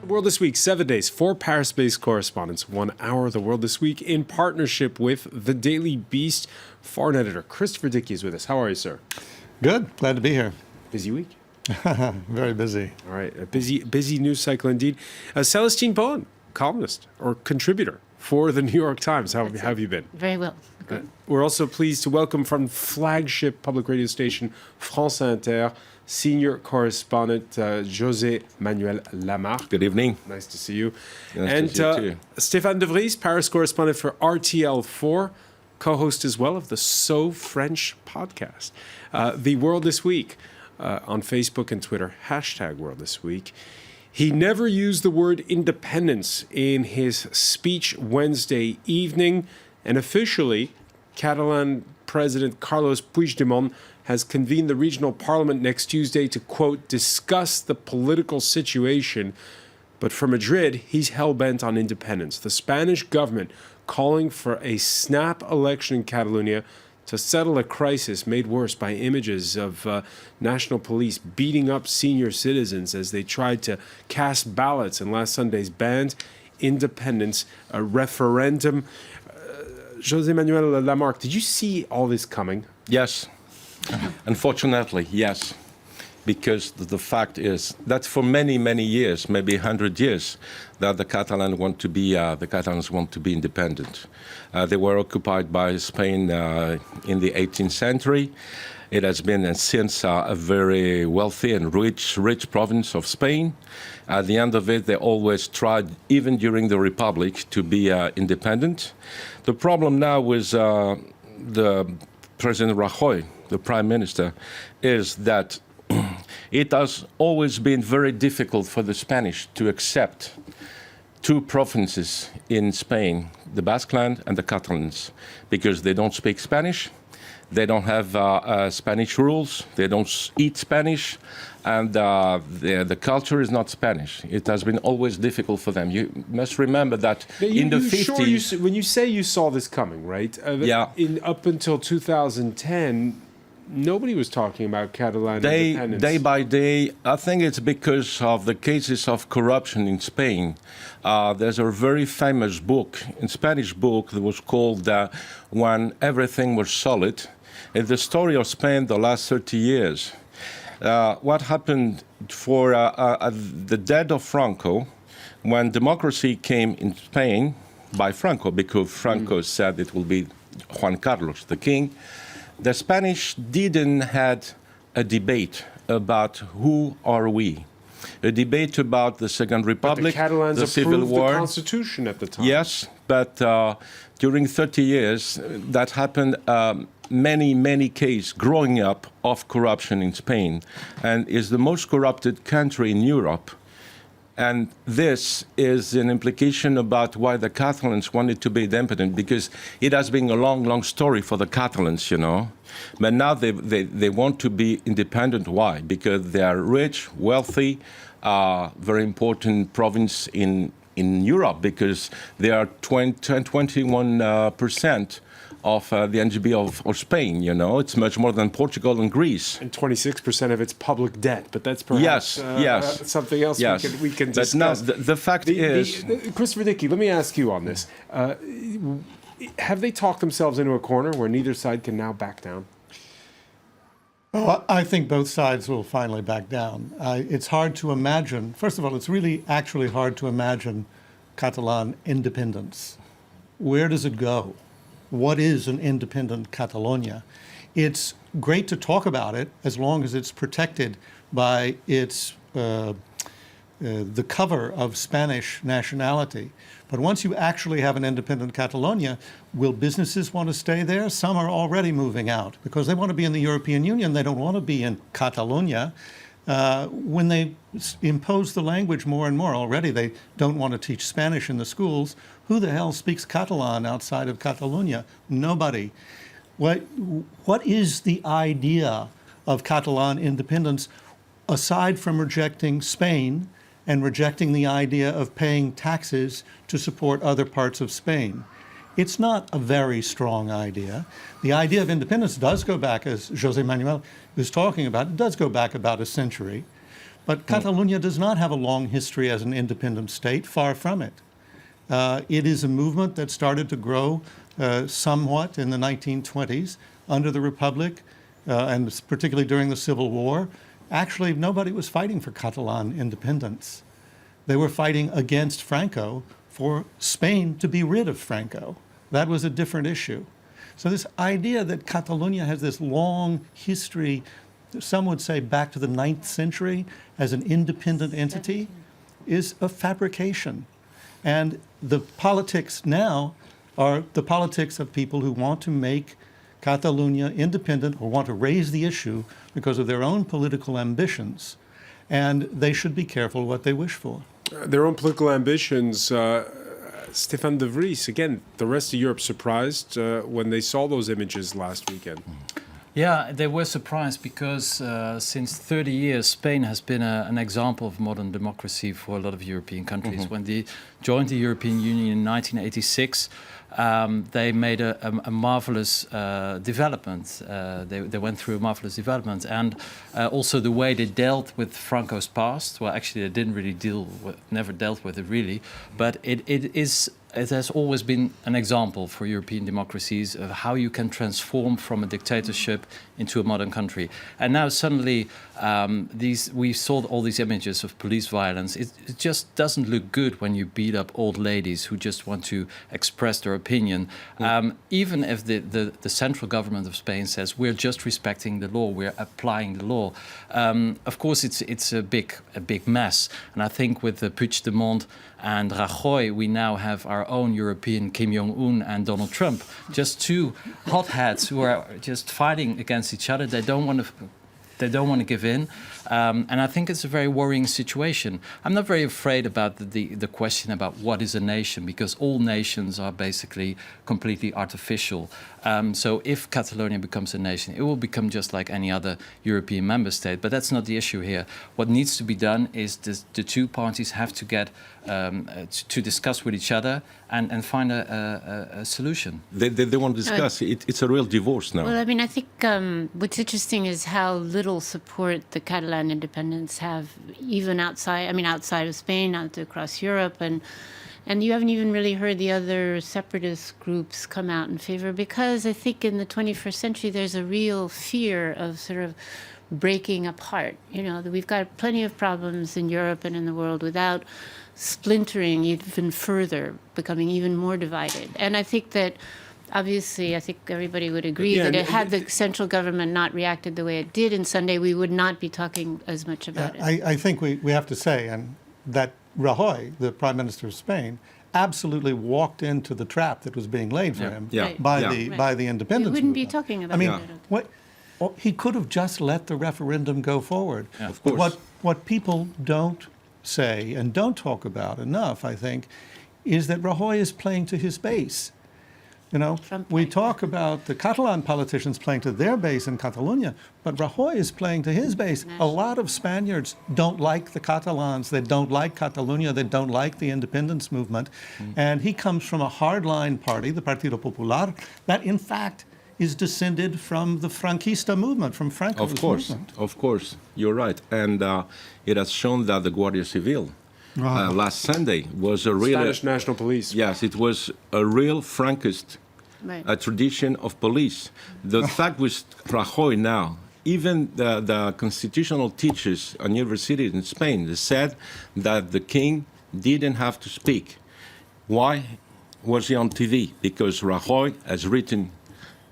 World This Week, 7 days, 4 Paris-based correspondents, 1 hour of the World This Week in partnership with The Daily Beast. Foreign editor Christopher Dickey is with us. How are you, sir? Good. Glad to be here. Busy week? Very busy. All right. A busy news cycle indeed. Celestine Bowen, columnist or contributor for the New York Times. How have you been? Very well. We're also pleased to welcome from flagship public radio station France Inter, senior correspondent José Manuel Lamarck. Good evening. Nice to see you. Nice to see you too. Stéphane de Vries, Paris correspondent for RTL4, co-host as well of the So French podcast. The World This Week on Facebook and Twitter, hashtag World This Week. He never used the word independence in his speech Wednesday evening, and officially, Catalan President Carlos Puigdemont has convened the regional parliament next Tuesday to, quote, discuss the political situation. But for Madrid, he's hell-bent on independence. The Spanish government calling for a snap election in Catalonia to settle a crisis made worse by images of national police beating up senior citizens as they tried to cast ballots in last Sunday's banned independence referendum. José Manuel Lamarck, did you see all this coming? Yes. Unfortunately, yes. Because the fact is that for many, many years, maybe 100 years, that the Catalans want to be independent. They were occupied by Spain in the 18th century. It has been since a very wealthy and rich province of Spain. At the end of it, they always tried, even during the Republic, to be independent. The problem now with the President Rajoy, the Prime Minister, is that it has always been very difficult for the Spanish to accept two provinces in Spain, the Basque Land and the Catalans, because they don't speak Spanish. They don't have Spanish rules. They don't eat Spanish, and the culture is not Spanish. It has been always difficult for them. You must remember that in the 50s... Sure when you say you saw this coming, right? Yeah. Up until 2010, nobody was talking about Catalan independence. Day by day, I think it's because of the cases of corruption in Spain. There's a very famous book, a Spanish book, that was called When Everything Was Solid. It's the story of Spain the last 30 years. What happened for the death of Franco, when democracy came in Spain by Franco, because Franco said it will be Juan Carlos, the king, the Spanish didn't have a debate about who are we. A debate about the Second Republic, the Civil War. The Constitution at the time. Yes, but during 30 years, that happened many cases growing up of corruption in Spain, and is the most corrupted country in Europe. And this is an implication about why the Catalans wanted to be independent, because it has been a long story for the Catalans, you know. But now they want to be independent. Why? Because they are rich, wealthy, very important province in Europe, because they are 21% of the NGB of Spain, you know. It's much more than Portugal and Greece. And 26% of its public debt, but that's perhaps something else we can discuss. But no, the fact is... Christopher Dickey, let me ask you on this. Have they talked themselves into a corner where neither side can now back down? Well, I think both sides will finally back down. It's hard to imagine. First of all, it's really actually hard to imagine Catalan independence. Where does it go? What is an independent Catalonia? It's great to talk about it as long as it's protected by its the cover of Spanish nationality. But once you actually have an independent Catalonia, will businesses want to stay there? Some are already moving out because they want to be in the European Union. They don't want to be in Catalonia. When they impose the language more and more, already they don't want to teach Spanish in the schools. Who the hell speaks Catalan outside of Catalonia? Nobody. What is the idea of Catalan independence aside from rejecting Spain and rejecting the idea of paying taxes to support other parts of Spain? It's not a very strong idea. The idea of independence does go back, as José Manuel was talking about, it does go back about a century. But Catalonia does not have a long history as an independent state, far from it. It is a movement that started to grow somewhat in the 1920s under the Republic, and particularly during the Civil War. Actually, nobody was fighting for Catalan independence. They were fighting against Franco for Spain to be rid of Franco. That was a different issue. So this idea that Catalonia has this long history, some would say back to the 9th century, as an independent entity, is a fabrication. And the politics now are the politics of people who want to make Catalonia independent or want to raise the issue because of their own political ambitions. And they should be careful what they wish for. Their own political ambitions. Stefan de Vries, again, the rest of Europe surprised when they saw those images last weekend. Yeah, they were surprised because since 30 years, Spain has been an example of modern democracy for a lot of European countries. When they joined the European Union in 1986, they made a marvelous development. They went through a marvelous development. And also the way they dealt with Franco's past, well, actually, they didn't really never dealt with it really, but it has always been an example for European democracies of how you can transform from a dictatorship into a modern country. And now suddenly we saw all these images of police violence. It just doesn't look good when you beat up old ladies who just want to express their opinion. Even if the central government of Spain says we're just respecting the law, we're applying the law. Of course, it's a big mess. And I think with Puigdemont and Rajoy, we now have our own European Kim Jong-un and Donald Trump, just two hotheads who are just fighting against each other. They don't want to give in, and I think it's a very worrying situation. I'm not very afraid about the question about what is a nation, because all nations are basically completely artificial. So if Catalonia becomes a nation, it will become just like any other European member state. But that's not the issue here. What needs to be done is the two parties have to get to discuss with each other and find a solution. They want to discuss. It's a real divorce now. Well, I mean, I think what's interesting is how little support the Catalan independents have, even outside of Spain, out across Europe, and you haven't even really heard the other separatist groups come out in favor, because I think in the 21st century there's a real fear of sort of breaking apart. You know, we've got plenty of problems in Europe and in the world without splintering even further, becoming even more divided. And I think that obviously, I think everybody would agree that had the central government not reacted the way it did in Sunday, we would not be talking as much about it. I think we have to say, and that Rajoy, the Prime Minister of Spain, absolutely walked into the trap that was being laid for him by the independence We wouldn't be movement. talking about I mean, it. he could have just let the referendum go forward. Yeah, of course. What people don't say and don't talk about enough, I think, is that Rajoy is playing to his base. You know, we talk about the Catalan politicians playing to their base in Catalonia, but Rajoy is playing to his base. A lot of Spaniards don't like the Catalans. They don't like Catalonia. They don't like the independence movement. And he comes from a hardline party, the Partido Popular, that in fact is descended from the Franquista movement, from Franco's movement. Of course, you're right. And it has shown that the Guardia Civil last Sunday was a real Spanish National Police. Yes, it was a real Frankist tradition of police. The fact with Rajoy now, even the constitutional teachers at universities in Spain, they said that the king didn't have to speak. Why was he on TV? Because Rajoy has written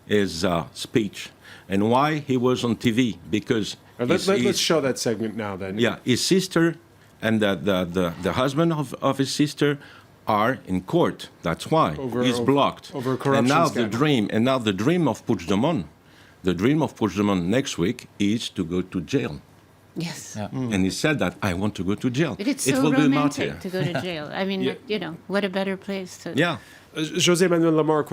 his speech. And why he was on TV? Because let's show that segment now then. Yeah, his sister and the husband of his sister are in court. That's why he's blocked. Over a corruption and now scandal. the dream of Puigdemont, next week is to go to jail. Yes. Yeah. And he said that I want to go to jail. But it's it so will romantic to go to jail. I mean, you know, what a better place to... Yeah. José Manuel Lamarck,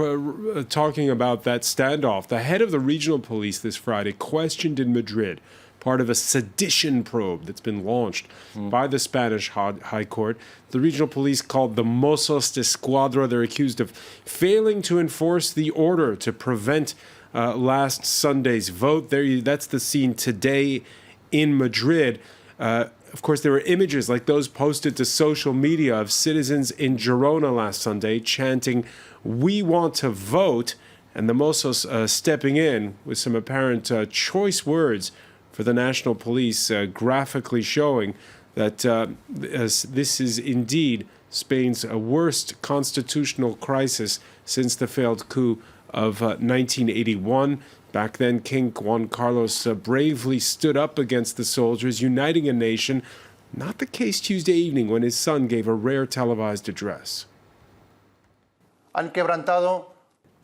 talking about that standoff, the head of the regional police this Friday questioned in Madrid, part of a sedition probe that's been launched by the Spanish High Court. The regional police called the Mossos de Escuadra. They're accused of failing to enforce the order to prevent last Sunday's vote. That's the scene today in Madrid. of course, there were images like those posted to social media of citizens in Girona last Sunday chanting, "We want to vote," and the Mossos stepping in with some apparent choice words for the national police, graphically showing that this is indeed Spain's worst constitutional crisis since the failed coup of 1981. Back then, King Juan Carlos bravely stood up against the soldiers, uniting a nation. Not the case Tuesday evening when his son gave a rare televised address.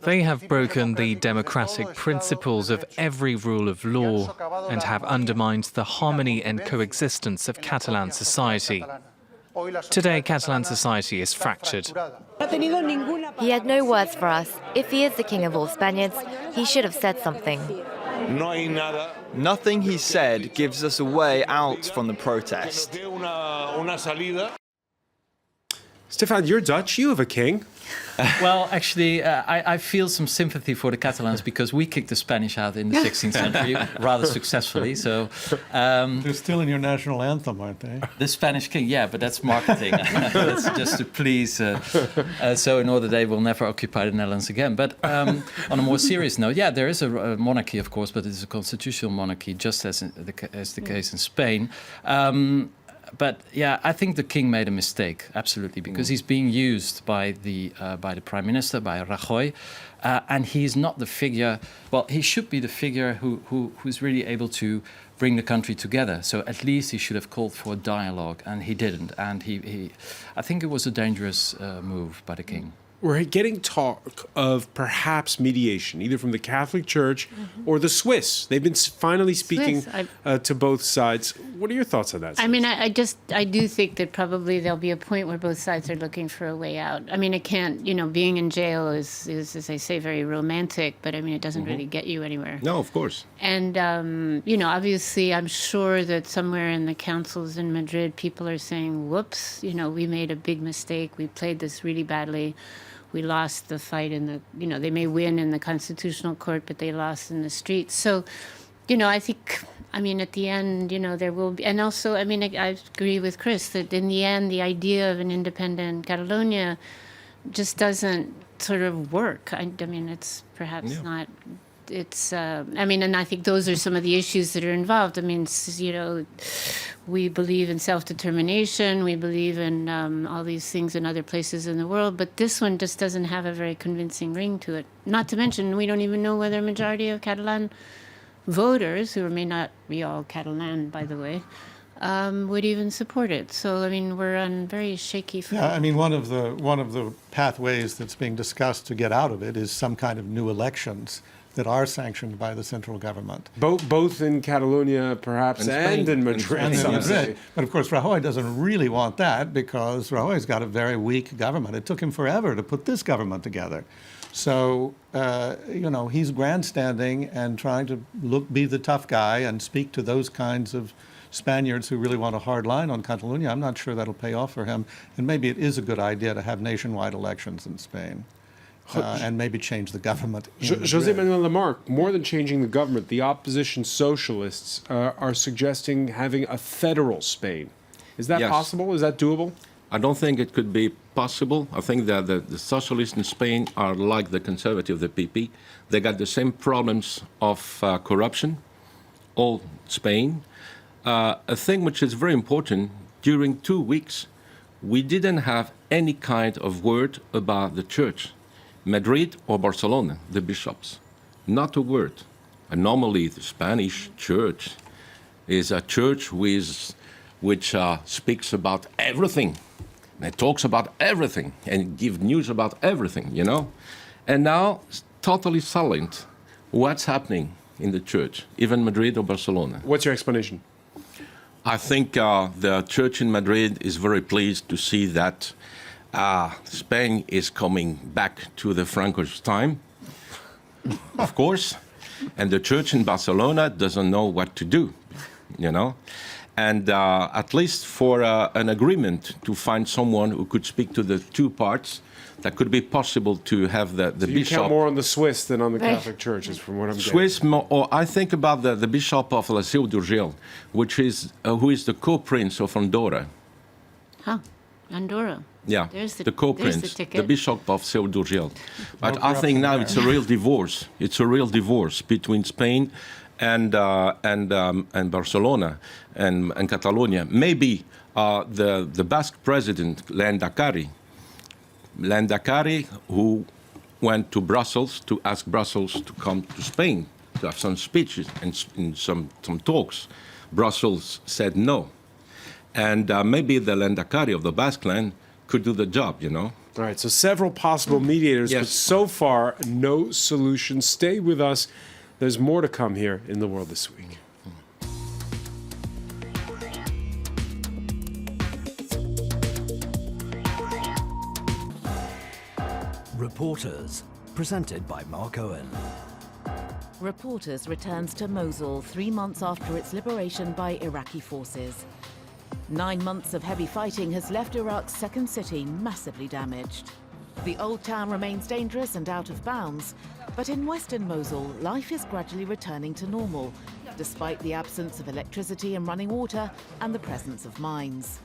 They have broken the democratic principles of every rule of law and have undermined the harmony and coexistence of Catalan society. Today, Catalan society is fractured. He had no words for us. If he is the king of all Spaniards, he should have said something. Nothing he said gives us a way out from the protest. Stefan, you're Dutch. You have a king. Well, actually, I feel some sympathy for the Catalans because we kicked the Spanish out in the 16th century rather successfully. So They're still in your national anthem, aren't they? the Spanish king, yeah, but that's marketing. That's just to please. So in order they will never occupy the Netherlands again. But on a more serious note, yeah, there is a monarchy, of course, but it's a constitutional monarchy, just as the case in Spain. But yeah, I think the king made a mistake, absolutely, because he's being used by the prime minister, by Rajoy, and he's not the figure. Well, he should be the figure who's really able to bring the country together. So at least he should have called for a dialogue, and he didn't. And I think it was a dangerous move by the king. We're getting talk of perhaps mediation, either from the Catholic Church or the Swiss. They've been finally speaking to both sides. What are your thoughts on that? I mean, I do think that probably there'll be a point where both sides are looking for a way out. I mean, it can't, being in jail is, as I say, very romantic, but I mean, it doesn't really get you anywhere. No, of course. And, obviously, I'm sure that somewhere in the councils in Madrid, people are saying, whoops, we made a big mistake. We played this really badly. We lost the fight they may win in the constitutional court, but they lost in the streets. So, I think, at the end, there will be, and also, I agree with Chris that in the end, the idea of an independent Catalonia just doesn't sort of work. It's perhaps not. It's, and I think those are some of the issues that are involved. We believe in self-determination. We believe in all these things in other places in the world. But this one just doesn't have a very convincing ring to it. Not to mention, we don't even know whether a majority of Catalan voters, who may not be all Catalan, by the way, would even support it. So, we're on very shaky footing. Yeah, one of the pathways that's being discussed to get out of it is some kind of new elections that are sanctioned by the central government. Both in Catalonia, perhaps, and in Madrid. And in Madrid. But of course, Rajoy doesn't really want that because Rajoy's got a very weak government. It took him forever to put this government together. So, he's grandstanding and trying to be the tough guy and speak to those kinds of Spaniards who really want a hard line on Catalonia. I'm not sure that'll pay off for him. And maybe it is a good idea to have nationwide elections in Spain. And maybe change the government. José Manuel Lamarck, more than changing the government, the opposition socialists are suggesting having a federal Spain. Is that possible? Is that doable? I don't think it could be possible. I think that the socialists in Spain are like the conservative, the PP. They got the same problems of corruption, all Spain. A thing which is very important, during 2 weeks, we didn't have any kind of word about the church. Madrid or Barcelona, the bishops. Not a word. And normally the Spanish church is a church which speaks about everything. And it talks about everything and gives news about everything, And now it's totally silent. What's happening in the church, even Madrid or Barcelona? What's your explanation? I think the church in Madrid is very pleased to see that Spain is coming back to the Franco's time, of course, and the church in Barcelona doesn't know what to do, and at least for an agreement to find someone who could speak to the two parts, that could be possible to have the So you bishop. count more on the Swiss than on the Catholic churches, from what I'm getting. Swiss, or I think about the bishop of La Seu d'Urgell, which is who is the co-prince of Andorra. Huh. Andorra. Yeah, There's the co-prince, ticket. the bishop of Seu d'Urgell. But I think now it's a real divorce. It's a real divorce between Spain and Barcelona and Catalonia. Maybe the Basque president, Lehendakari, who went to Brussels to ask Brussels to come to Spain to have some speeches and some talks. Brussels said no. And maybe the Lehendakari of the Basque land could do the job, you know. All right, so several possible mediators, Yes. but so far, no solution. Stay with us. There's more to come here in the world this week. Reporters, presented by Mark Owen. Reporters returns to Mosul 3 months after its liberation by Iraqi forces. 9 months of heavy fighting has left Iraq's second city massively damaged. The old town remains dangerous and out of bounds, but in western Mosul, life is gradually returning to normal, despite the absence of electricity and running water and the presence of mines.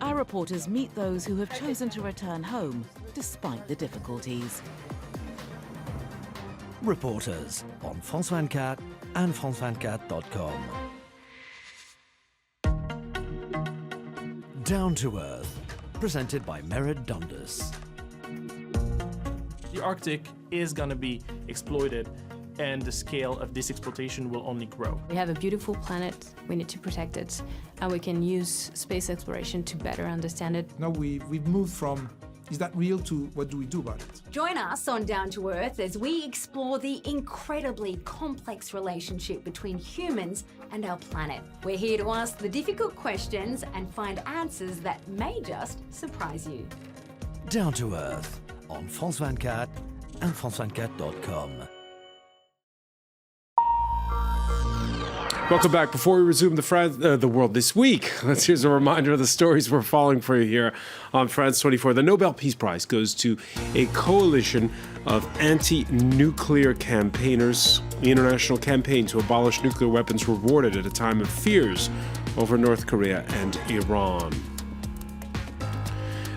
Our reporters meet those who have chosen to return home, despite the difficulties. Reporters on France 24 and France24.com. Down to Earth, presented by Merit Dundas. The Arctic is going to be exploited, and the scale of this exploitation will only grow. We have a beautiful planet, we need to protect it, and we can use space exploration to better understand it. Now we've moved from, is that real, to what do we do about it? Join us on Down to Earth as we explore the incredibly complex relationship between humans and our planet. We're here to ask the difficult questions and find answers that may just surprise you. Down to Earth on France 24 and France24.com. Welcome back. Before we resume the world this week, here's a reminder of the stories we're following for you here on France 24. The Nobel Peace Prize goes to a coalition of anti-nuclear campaigners. The international campaign to abolish nuclear weapons rewarded at a time of fears over North Korea and Iran.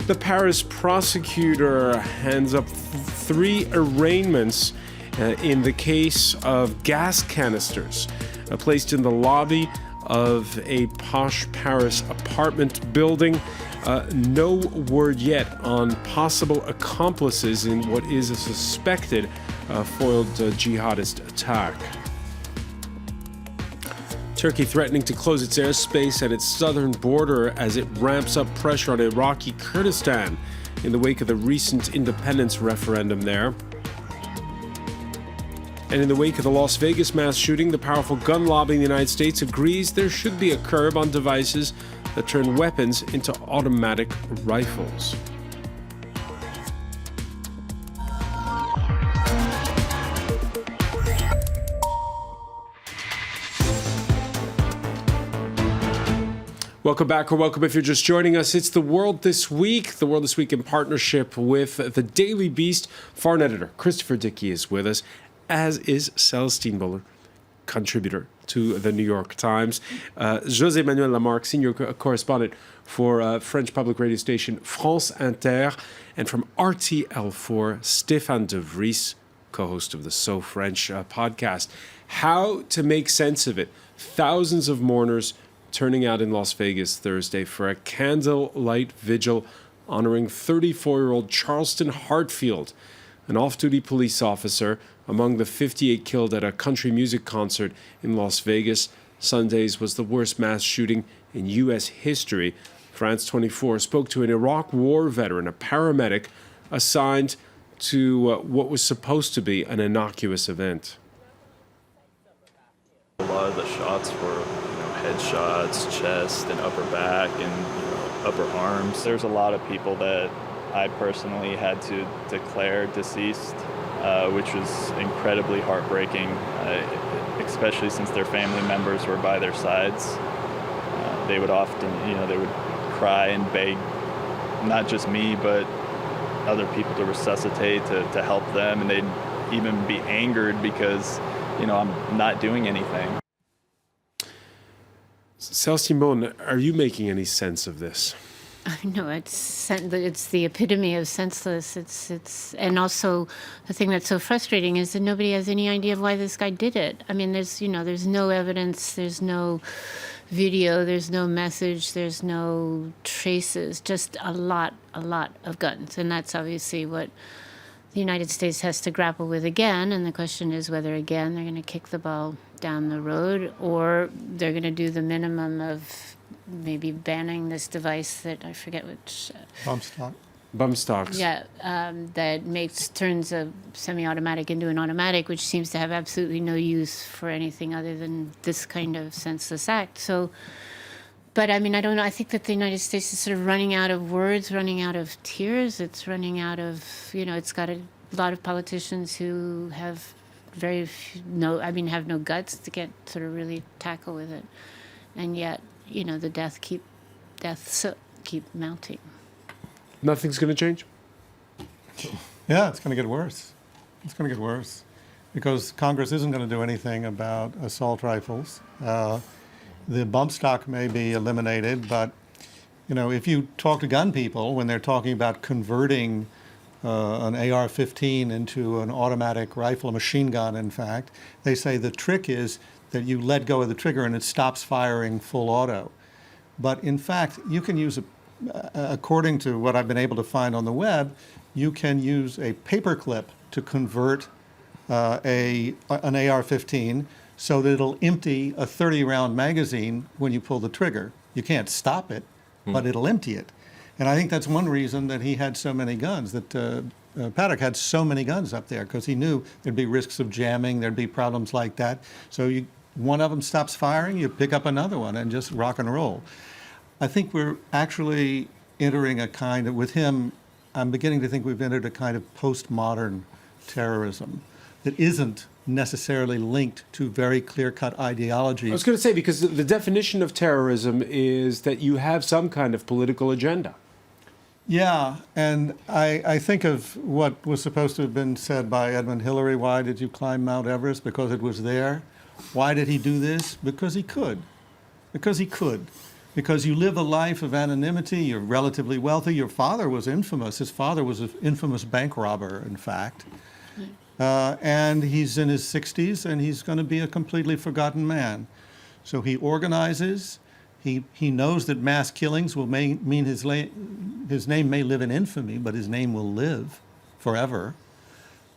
The Paris prosecutor hands up 3 arraignments in the case of gas canisters placed in the lobby of a posh Paris apartment building. No word yet on possible accomplices in what is a suspected foiled jihadist attack. Turkey threatening to close its airspace at its southern border as it ramps up pressure on Iraqi Kurdistan in the wake of the recent independence referendum there. And in the wake of the Las Vegas mass shooting, the powerful gun lobby in the United States agrees there should be a curb on devices that turn weapons into automatic rifles. Welcome back, or welcome if you're just joining us. It's The World This Week. The World This Week in partnership with The Daily Beast. Foreign editor Christopher Dickey is with us, as is Celestine Buller, contributor to The New York Times. José Manuel Lamarck, senior correspondent for French public radio station France Inter. And from RTL4, Stéphane de Vries, co-host of the So French podcast. How to make sense of it. Thousands of mourners turning out in Las Vegas Thursday for a candlelight vigil honoring 34-year-old Charleston Hartfield, an off-duty police officer among the 58 killed at a country music concert in Las Vegas. Sunday's was the worst mass shooting in U.S. history. France 24 spoke to an Iraq war veteran, a paramedic, assigned to what was supposed to be an innocuous event. A lot of the shots were headshots, chest and upper back and upper arms. There's a lot of people that I personally had to declare deceased, which was incredibly heartbreaking, especially since their family members were by their sides. they would often, they would cry and beg, not just me, but other people to resuscitate, to help them, and they'd even be angered because, I'm not doing anything. Simone, are you making any sense of this? No, it's the epitome of senseless. It's and also the thing that's so frustrating is that nobody has any idea of why this guy did it. I mean, there's no evidence, there's no video, there's no message, there's no traces, just a lot of guns, and that's obviously what the United States has to grapple with again. And the question is whether again they're going to kick the ball down the road or they're going to do the minimum of maybe banning this device that I forget which bump stocks. Yeah, that turns a semi-automatic into an automatic, which seems to have absolutely no use for anything other than this kind of senseless act. So, but I mean, I don't know. I think that the United States is sort of running out of words, running out of tears. It's running out of, it's got a lot of politicians who have have no guts to get sort of really tackle with it, and yet the deaths keep mounting. Nothing's going to change? Yeah, it's going to get worse. It's going to get worse because Congress isn't going to do anything about assault rifles. The bump stock may be eliminated, but if you talk to gun people when they're talking about converting an AR-15 into an automatic rifle, a machine gun, in fact, they say the trick is that you let go of the trigger and it stops firing full auto. But in fact, you can use, according to what I've been able to find on the web, you can use a paper clip to convert an AR-15 so that it'll empty a 30-round magazine when you pull the trigger. You can't stop it, but it'll empty it. And I think that's one reason that he had so many guns, that Paddock had so many guns up there, because he knew there'd be risks of jamming, there'd be problems like that. So one of them stops firing, you pick up another one and just rock and roll. I think we're actually entering a kind of, with him, I'm beginning to think we've entered a kind of postmodern terrorism that isn't necessarily linked to very clear-cut ideology. I was going to say, because the definition of terrorism is that you have some kind of political agenda. Yeah, and I think of what was supposed to have been said by Edmund Hillary. Why did you climb Mount Everest? Because it was there. Why did he do this? Because he could. Because he could. Because you live a life of anonymity, you're relatively wealthy. Your father was infamous. His father was an infamous bank robber, in fact. And he's in his 60s, and he's going to be a completely forgotten man. So he organizes. He knows that mass killings will mean his name may live in infamy, but his name will live forever.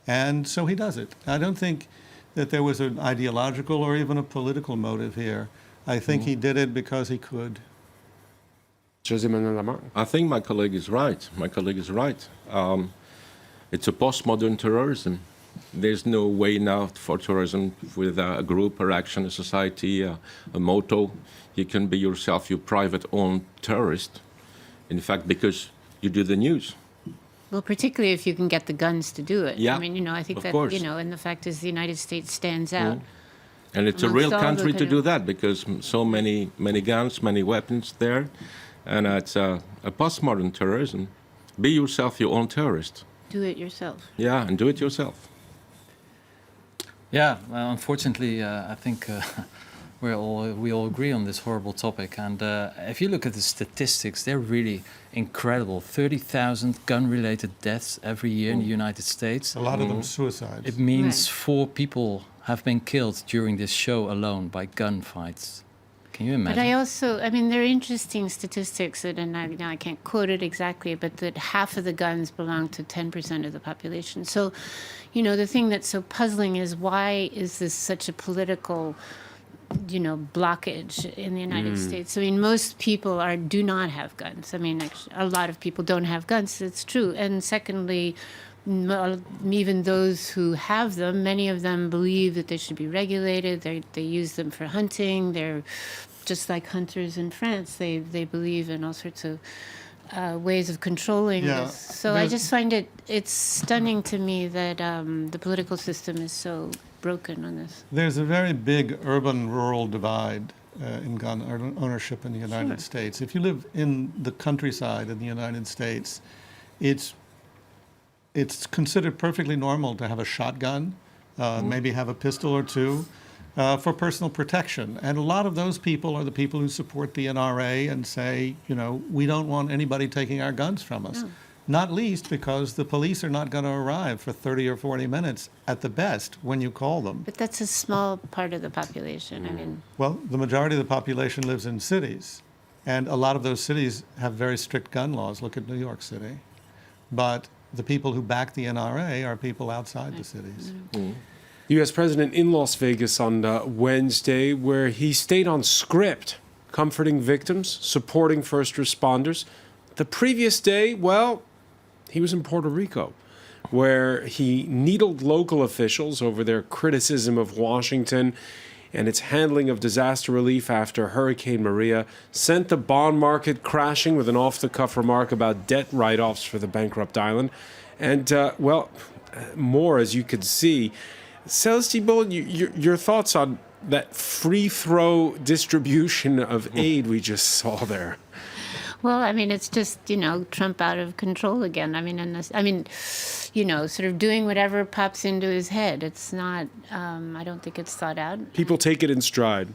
And so he does it. I don't think that there was an ideological or even a political motive here. I think he did it because he could. I think my colleague is right. It's a postmodern terrorism. There's no way now for terrorism with a group or action, a society, a motto. You can be yourself, your private-owned terrorist. In fact, because you do the news. Well, particularly if you can get the guns to do it. Yeah, I mean, I think that, course. And the fact is the United States stands out. And it's a real country to do that because so many guns, many weapons there. And it's a postmodern terrorism. Be yourself your own terrorist. Do it yourself. Yeah, and do it yourself. Yeah, well, unfortunately, I think we all agree on this horrible topic. And if you look at the statistics, they're really incredible. 30,000 gun-related deaths every year in the United States. A lot of them suicides. It means 4 people have been killed during this show alone by gunfights. Can you imagine? But I also, there are interesting statistics that, and I can't quote it exactly, but that half of the guns belong to 10% of the population. So, the thing that's so puzzling is why is this such a political, blockage in the United States? I mean, most people do not have guns. I mean, actually, a lot of people don't have guns. It's true. And secondly, even those who have them, many of them believe that they should be regulated. They use them for hunting. They're just like hunters in France. They believe in all sorts of ways of controlling this. So I just find it's stunning to me that the political system is so broken on this. There's a very big urban-rural divide in gun ownership in the United States. If you live in the countryside in the United States, it's considered perfectly normal to have a shotgun, maybe have a pistol or two, for personal protection. And a lot of those people are the people who support the NRA and say, you know, we don't want anybody taking our guns from us. No. Not least because the police are not going to arrive for 30 or 40 minutes at the best when you call them. But that's a small part of the population. I mean, well, the majority of the population lives in cities, and a lot of those cities have very strict gun laws. Look at New York City. But the people who back the NRA are people outside the cities. The U.S. President in Las Vegas on Wednesday, where he stayed on script, comforting victims, supporting first responders. The previous day, well, he was in Puerto Rico, where he needled local officials over their criticism of Washington and its handling of disaster relief after Hurricane Maria, sent the bond market crashing with an off-the-cuff remark about debt write-offs for the bankrupt island. And, well, more, as you could see. Celestine, your thoughts on that free-throw distribution of aid we just saw there? Well, I mean, it's just, you know, Trump out of control again. I mean, you know, sort of doing whatever pops into his head. It's not, I don't think it's thought out. People take it in stride.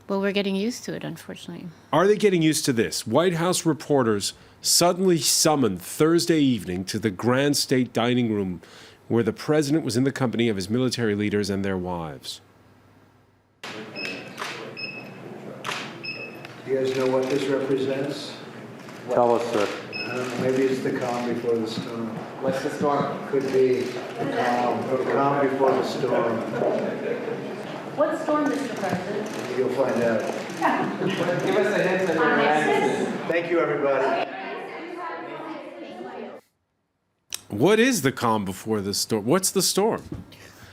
Well, we're getting used to it, unfortunately. Are they getting used to this? White House reporters suddenly summoned Thursday evening to the Grand State Dining Room, where the president was in the company of his military leaders and their wives. Do you guys know what this represents? Tell us, sir. I don't know, maybe it's the calm before the storm. What's the storm? Could be the calm before the storm. What storm, Mr. President? You'll find out. Give us a hint of your answers. Thank you, everybody. What is the calm before the storm? What's the storm?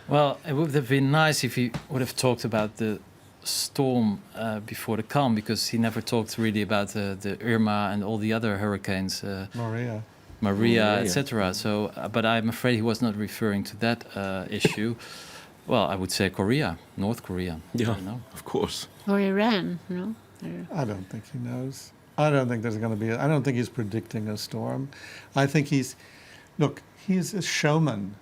Well, it would have been nice if he would have talked about the storm before the calm, because he never talked really about the Irma and all the other hurricanes. Maria, etc. So, but I'm afraid he was not referring to that issue. Well, I would say Korea, North Korea. Yeah, you know? Of course. Or Iran, no? I don't think he knows. I don't think there's going to be. I don't think he's predicting a storm. I think he's. Look, he's a showman.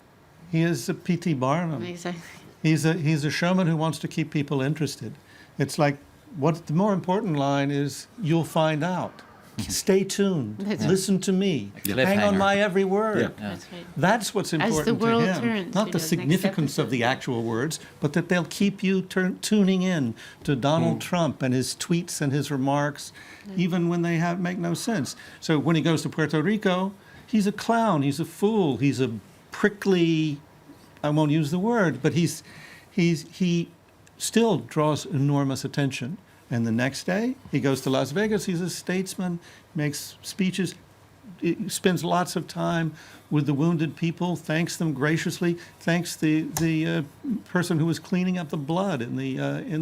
He is a P.T. Barnum. Exactly. He's a showman who wants to keep people interested. It's like, what the more important line is, you'll find out. Stay tuned. Listen to me. Hang on my every word. Yeah. That's right. That's what's important As the world to him. turns, Not the significance of the actual words, but that they'll keep you tuning in to Donald Trump and his tweets and his remarks, even when they make no sense. So when he goes to Puerto Rico, he's a clown, he's a fool, he's a prickly, I won't use the word, but he still draws enormous attention. And the next day, he goes to Las Vegas, he's a statesman, makes speeches, spends lots of time with the wounded people, thanks them graciously, thanks the person who was cleaning up the blood in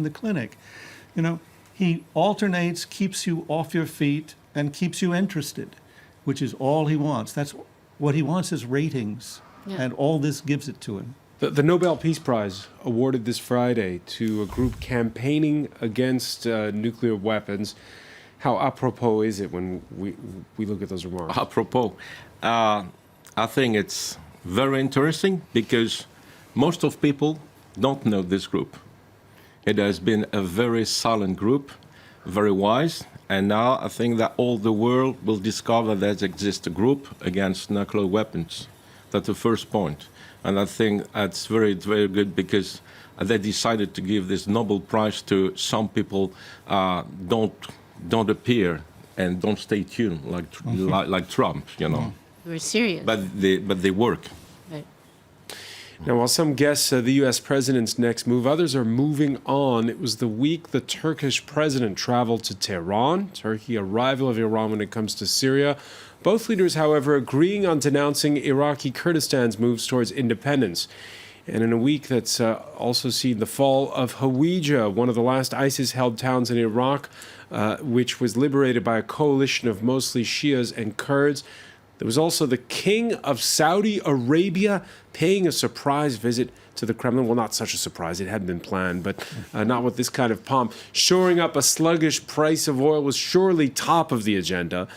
the clinic. You know, he alternates, keeps you off your feet, and keeps you interested, which is all he wants. That's what he wants is ratings, and all this gives it to him. The Nobel Peace Prize awarded this Friday to a group campaigning against nuclear weapons. How apropos is it when we look at those remarks? Apropos. I think it's very interesting because most of people don't know this group. It has been a very silent group, very wise, and now I think that all the world will discover that there exists a group against nuclear weapons. That's the first point. And I think that's very, very good because they decided to give this Nobel Prize to some people don't appear and don't stay tuned like Trump, you know. We're serious. But they work. Right. Now, while some guess the U.S. president's next move, others are moving on. It was the week the Turkish president traveled to Tehran, Turkey, a rival of Iran when it comes to Syria. Both leaders, however, agreeing on denouncing Iraqi Kurdistan's moves towards independence. And in a week that's also seen the fall of Hawija, one of the last ISIS-held towns in Iraq, which was liberated by a coalition of mostly Shias and Kurds. There was also the King of Saudi Arabia paying a surprise visit to the Kremlin. Well, not such a surprise. It hadn't been planned, but not with this kind of pomp. Shoring up a sluggish price of oil was surely top of the agenda.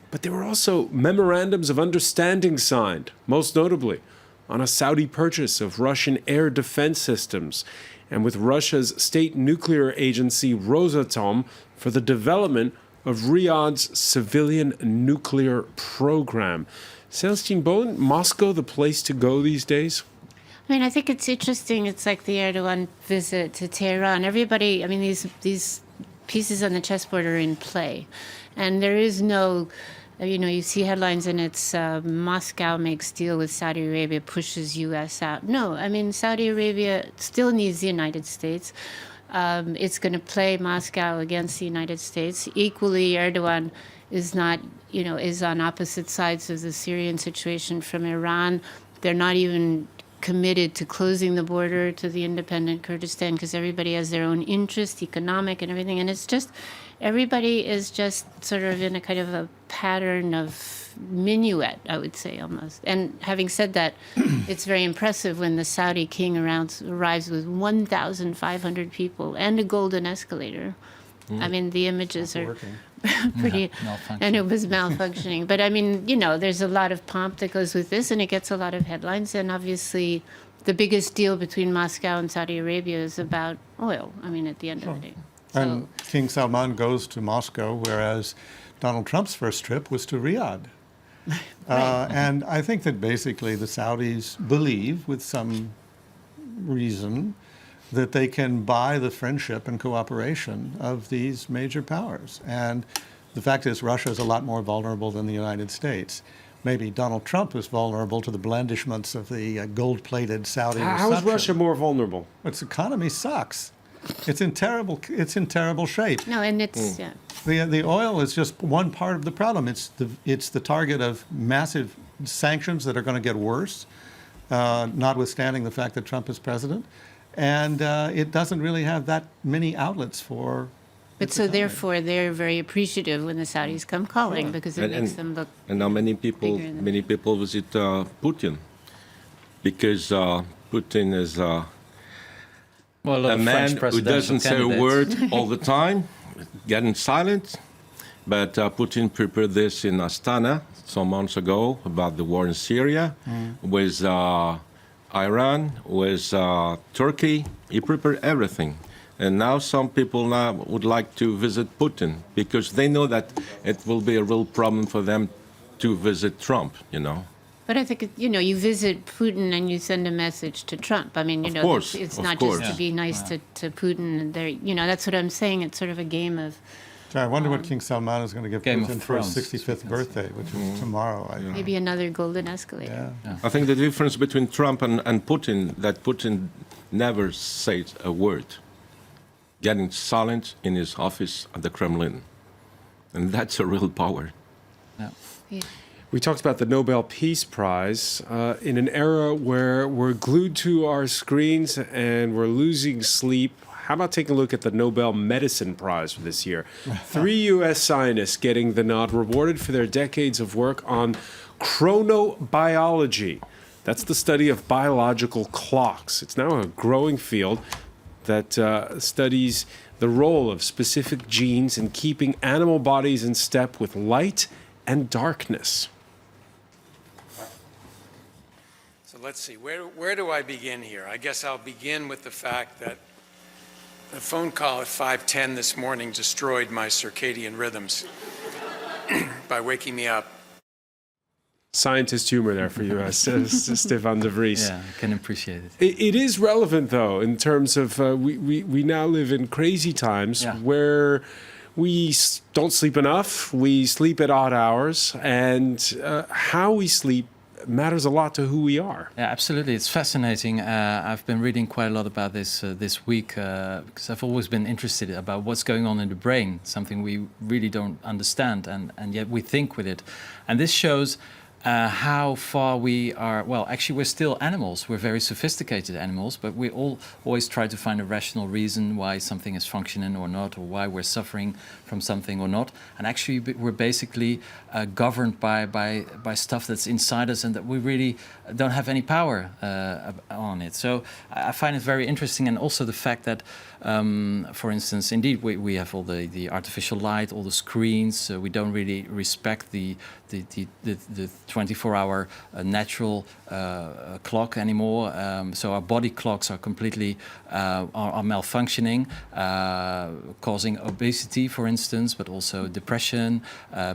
But there were also memorandums of understanding signed, most notably on a Saudi purchase of Russian air defense systems and with Russia's state nuclear agency Rosatom for the development of Riyadh's civilian nuclear program. Celestine Bowen, Moscow the place to go these days? I mean, I think it's interesting. It's like the Erdogan visit to Tehran. Everybody, I mean, these pieces on the chessboard are in play. And there is no, you see headlines and it's Moscow makes deal with Saudi Arabia, pushes U.S. out. No, I mean, Saudi Arabia still needs the United States. It's going to play Moscow against the United States. Equally, Erdogan is not, is on opposite sides of the Syrian situation from Iran. They're not even committed to closing the border to the independent Kurdistan because everybody has their own interest, economic and everything. And it's just, everybody is just sort of in a kind of a pattern of minuet, I would say, almost. And having said that, it's very impressive when the Saudi king arrives with 1,500 people and a golden escalator. I mean, the images are pretty, and it was malfunctioning. But I mean, there's a lot of pomp that goes with this, and it gets a lot of headlines. And obviously, the biggest deal between Moscow and Saudi Arabia is about oil. I mean, at the end of the day. And King Salman goes to Moscow, whereas Donald Trump's first trip was to Riyadh. And I think that basically the Saudis believe, with some reason, that they can buy the friendship and cooperation of these major powers. And the fact is, Russia is a lot more vulnerable than the United States. Maybe Donald Trump is vulnerable to the blandishments of the gold-plated Saudi reception. How is Russia more vulnerable? Its economy sucks. It's in terrible shape. No, and it's The oil is just one part of the problem. It's the target of massive sanctions that are going to get worse, notwithstanding the fact that Trump is president. And it doesn't really have that many outlets for. But so therefore, they're very appreciative when the Saudis come calling because it makes them look. And now many people visit Putin because Putin is a man who doesn't say a word all the time, getting silent. But Putin prepared this in Astana some months ago about the war in Syria with Iran, with Turkey. He prepared everything. And now some people now would like to visit Putin because they know that it will be a real problem for them to visit Trump, But I think, you visit Putin and you send a message to Trump. I mean, it's not just to be nice to Putin. That's what I'm saying. It's sort of a game of. I wonder what King Salman is going to give Putin for his 65th birthday, which is tomorrow. Maybe another golden escalator. Yeah. I think the difference between Trump and Putin, that Putin never says a word, getting silent in his office at the Kremlin. And that's a real power. Yeah. We talked about the Nobel Peace Prize in an era where we're glued to our screens and we're losing sleep. How about taking a look at the Nobel Medicine Prize for this year? 3 U.S. scientists getting the nod, rewarded for their decades of work on chronobiology. That's the study of biological clocks. It's now a growing field that studies the role of specific genes in keeping animal bodies in step with light and darkness. So let's see, where do I begin here? I guess I'll begin with the fact that the phone call at 5:10 this morning destroyed my circadian rhythms by waking me up. Scientist humor there for you, Stefan de Vries. Yeah, I can appreciate it. It is relevant, though, in terms of we now live in crazy times where we don't sleep enough, we sleep at odd hours, and how we sleep matters a lot to who we are. Yeah, absolutely. It's fascinating. I've been reading quite a lot about this this week because I've always been interested about what's going on in the brain, something we really don't understand, and yet we think with it. And this shows how far we are, well, actually we're still animals. We're very sophisticated animals, but we always try to find a rational reason why something is functioning or not, or why we're suffering from something or not. And actually we're basically governed by stuff that's inside us and that we really don't have any power on it. So I find it very interesting, and also the fact that, for instance, indeed we have all the artificial light, all the screens. We don't really respect the 24-hour natural clock anymore. So our body clocks are completely are malfunctioning, causing obesity, for instance, but also depression,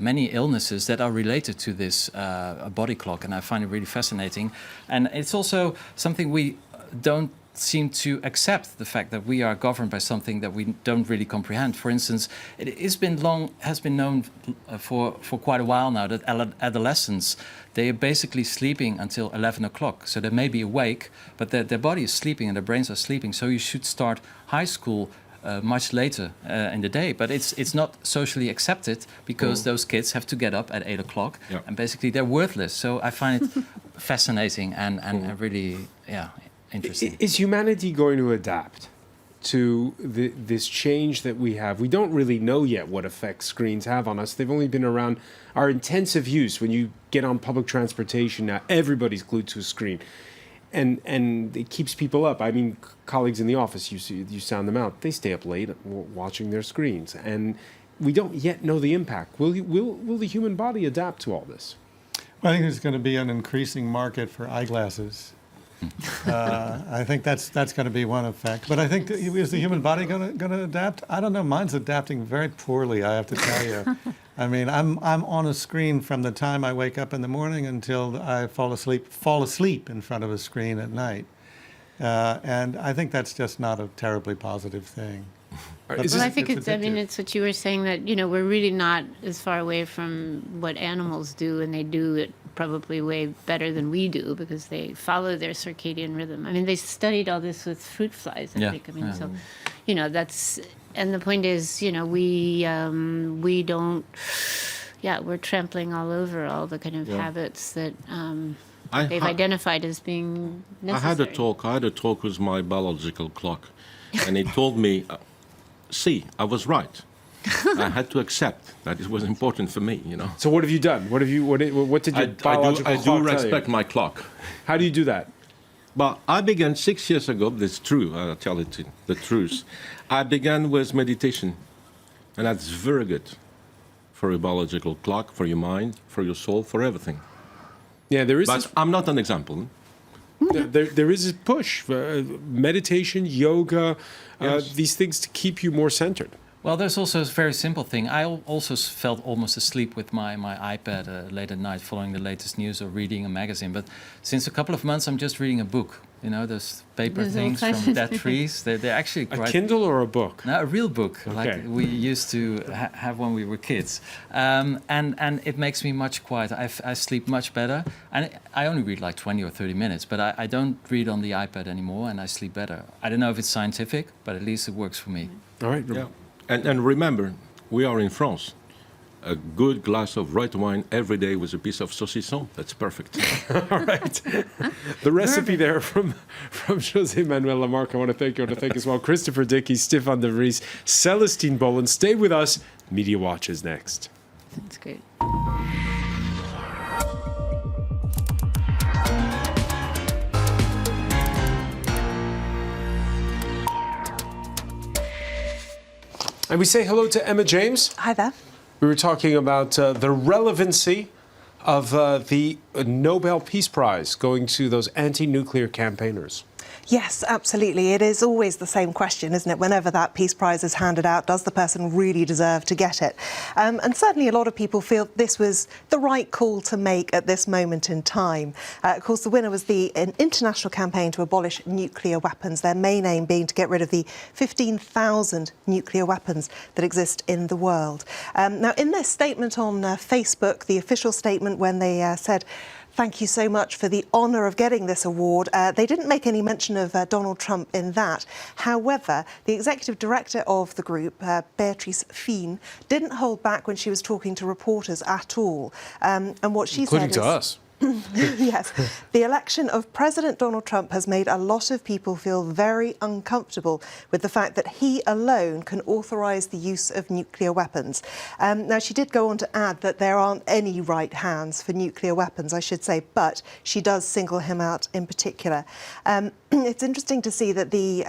many illnesses that are related to this body clock. And I find it really fascinating. And it's also something we don't seem to accept, the fact that we are governed by something that we don't really comprehend. For instance, it has been known for quite a while now that adolescents, they are basically sleeping until 11 o'clock. So they may be awake, but their body is sleeping and their brains are sleeping. So you should start high school much later in the day. But it's not socially accepted, because those kids have to get up at 8 o'clock, and basically they're worthless. So I find it fascinating and really, interesting. Is humanity going to adapt to this change that we have? We don't really know yet what effects screens have on us. They've only been around. Our intensive use, when you get on public transportation now, everybody's glued to a screen. And it keeps people up. I mean, colleagues in the office, you sound them out. They stay up late watching their screens. And we don't yet know the impact. Will the human body adapt to all this? Well, I think there's going to be an increasing market for eyeglasses. I think that's going to be one effect. But I think, is the human body going to adapt? I don't know. Mine's adapting very poorly, I have to tell you. I mean, I'm on a screen from the time I wake up in the morning until I fall asleep in front of a screen at night. And I think that's just not a terribly positive thing. Well, I think it's what you were saying, that, we're really not as far away from what animals do, and they do it probably way better than we do, because they follow their circadian rhythm. I mean, they studied all this with fruit flies, I think. I mean, so, that's, and the point is, we don't, we're trampling all over all the kind of habits that they've identified as being necessary. I had a talk with my biological clock, and he told me, see, I was right. I had to accept that it was important for me, So what have you done? What did your biological clock I do respect my clock. How do you do that? But I began 6 years ago. That's true. I'll tell you the truth. I began with meditation, and that's very good for your biological clock, for your mind, for your soul, for everything. Yeah, there is. But I'm not an example. There is a push. Meditation, yoga, these things to keep you more centered. Well, there's also a very simple thing. I also felt almost asleep with my iPad late at night, following the latest news or reading a magazine. But since a couple of months, I'm just reading a book. Those paper things from dead trees. They're actually quite... A Kindle or a book? No, a real book, okay. like we used to have when we were kids. And it makes me much quieter. I sleep much better. And I only read like 20 or 30 minutes, but I don't read on the iPad anymore, and I sleep better. I don't know if it's scientific, but at least it works for me. All right. Yeah. And remember, we are in France. A good glass of red wine every day with a piece of saucisson, that's perfect. All right. The recipe there from José Manuel Lamarck. I want to thank you. I want to thank as well Christopher Dickey, Stefan de Vries, Celestine Boland. Stay with us. Media Watch is next. That's great. And we say hello to Emma James. Hi there. We were talking about the relevancy of the Nobel Peace Prize going to those anti-nuclear campaigners. Yes, absolutely. It is always the same question, isn't it? Whenever that Peace Prize is handed out, does the person really deserve to get it? And certainly a lot of people feel this was the right call to make at this moment in time. Of course, the winner was an international campaign to abolish nuclear weapons, their main aim being to get rid of the 15,000 nuclear weapons that exist in the world. Now, in their statement on Facebook, the official statement, when they said thank you so much for the honour of getting this award. They didn't make any mention of Donald Trump in that. However, the executive director of the group, Beatrice Fien, didn't hold back when she was talking to reporters at all. And what she including said to us. Yes, the election of President Donald Trump has made a lot of people feel very uncomfortable with the fact that he alone can authorise the use of nuclear weapons. Now, she did go on to add that there aren't any right hands for nuclear weapons, I should say, but she does single him out in particular. It's interesting to see that the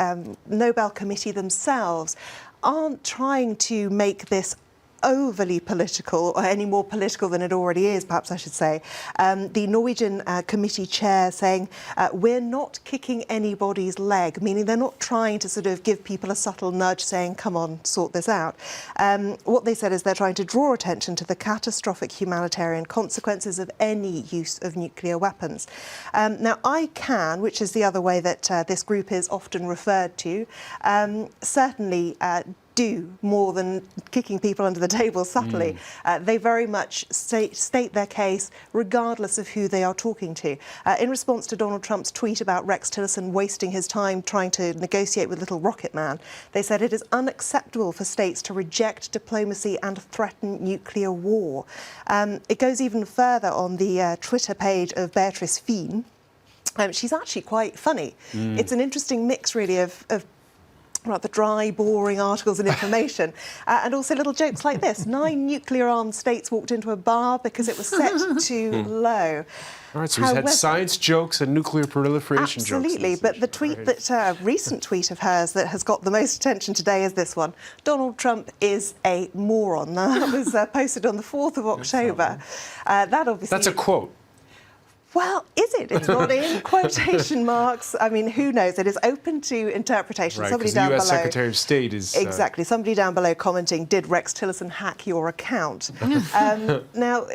Nobel Committee themselves aren't trying to make this overly political, or any more political than it already is, perhaps I should say. The Norwegian committee chair saying, we're not kicking anybody's leg, meaning they're not trying to sort of give people a subtle nudge saying, come on, sort this out. What they said is they're trying to draw attention to the catastrophic humanitarian consequences of any use of nuclear weapons. Now, ICANN, which is the other way that this group is often referred to, certainly do more than kicking people under the table subtly. They very much state their case regardless of who they are talking to. In response to Donald Trump's tweet about Rex Tillerson wasting his time trying to negotiate with Little Rocket Man, they said it is unacceptable for states to reject diplomacy and threaten nuclear war. It goes even further on the Twitter page of Beatrice Fien. She's actually quite funny. It's an interesting mix, really, of rather dry, boring articles and information, and also little jokes like this. 9 nuclear-armed states walked into a bar because it was set too low. All right, so he's had science jokes and nuclear proliferation jokes. Absolutely, but the tweet that, recent tweet of hers that has got the most attention today is this one. Donald Trump is a moron. That was posted on the 4th of October. That obviously... That's a quote. Well, is it? It's not in quotation marks. I mean, who knows? It is open to interpretation. Right, somebody the down US below, Secretary of State is... Exactly. Somebody down below commenting, did Rex Tillerson hack your account? Now,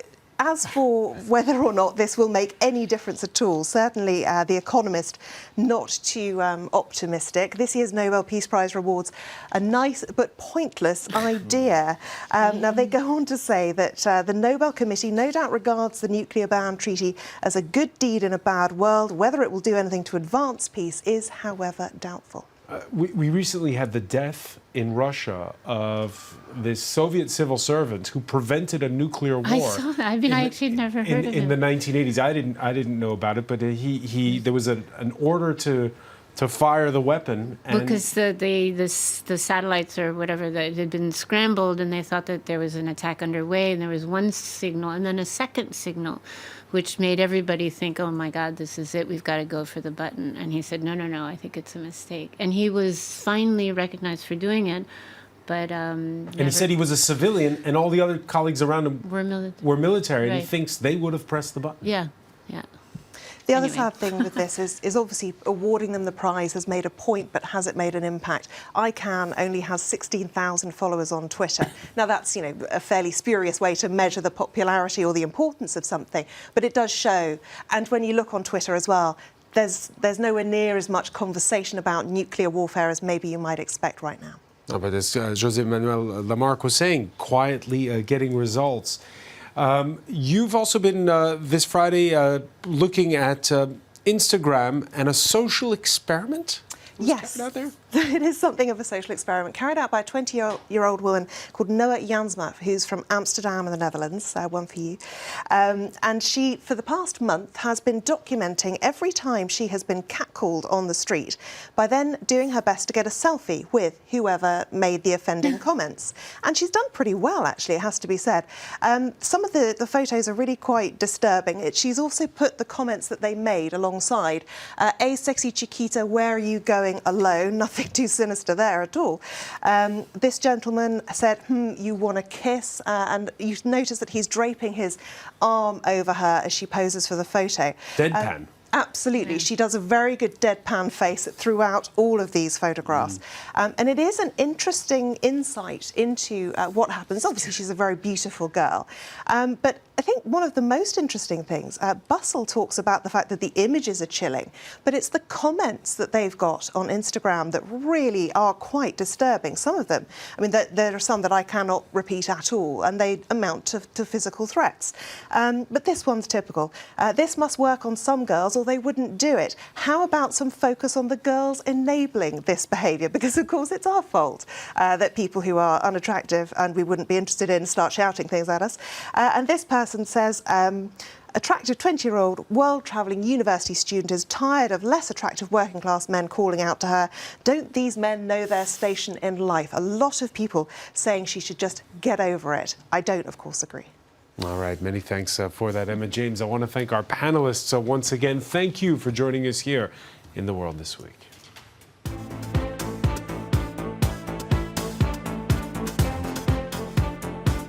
as for whether or not this will make any difference at all, certainly The Economist not too optimistic. This year's Nobel Peace Prize rewards a nice but pointless idea. Now, they go on to say that the Nobel Committee no doubt regards the nuclear ban treaty as a good deed in a bad world. Whether it will do anything to advance peace is, however, doubtful. We recently had the death in Russia of this Soviet civil servant who prevented a nuclear war. I saw that. I mean, I actually never heard of it. In the 1980s, I didn't know about it, but there was an order to fire the weapon. And because the satellites or whatever that had been scrambled, and they thought that there was an attack underway, and there was one signal and then a second signal, which made everybody think, oh my God, this is it, we've got to go for the button. And he said, no, I think it's a mistake. And he was finally recognized for doing it, but and he said he was a civilian, and all the other colleagues around him were military, and he thinks they would have pressed the button. Yeah. The other sad thing with this is obviously awarding them the prize has made a point, but has it made an impact? ICANN only has 16,000 followers on Twitter. Now, that's, a fairly spurious way to measure the popularity or the importance of something, but it does show. And when you look on Twitter as well, there's nowhere near as much conversation about nuclear warfare as maybe you might expect right now. No, but as José Manuel Lamarck was saying, quietly getting results. You've also been this Friday looking at Instagram and a social experiment? Yes, it is something of a social experiment carried out by a 20-year-old woman called Noah Jansma, who's from Amsterdam in the Netherlands, one for you. And she, for the past month, has been documenting every time she has been catcalled on the street by then doing her best to get a selfie with whoever made the offending comments. And she's done pretty well, actually, it has to be said. Some of the photos are really quite disturbing. She's also put the comments that they made alongside. A sexy Chiquita, where are you going alone? Nothing too sinister there at all. This gentleman said, you want a kiss? And you notice that he's draping his arm over her as she poses for the photo. Deadpan. Absolutely. She does a very good deadpan face throughout all of these photographs. And it is an interesting insight into what happens. Obviously, she's a very beautiful girl. But I think one of the most interesting things, Bustle talks about the fact that the images are chilling, but it's the comments that they've got on Instagram that really are quite disturbing. Some of them, I mean, there are some that I cannot repeat at all, and they amount to physical threats. But this one's typical. This must work on some girls or they wouldn't do it. How about some focus on the girls enabling this behaviour? Because, of course, it's our fault that people who are unattractive and we wouldn't be interested in start shouting things at us. And this person says, attractive 20-year-old world-travelling university student is tired of less attractive working-class men calling out to her. Don't these men know their station in life? A lot of people saying she should just get over it. I don't, of course, agree. All right, many thanks for that, Emma James. I want to thank our panelists once again. Thank you for joining us here in The World This Week.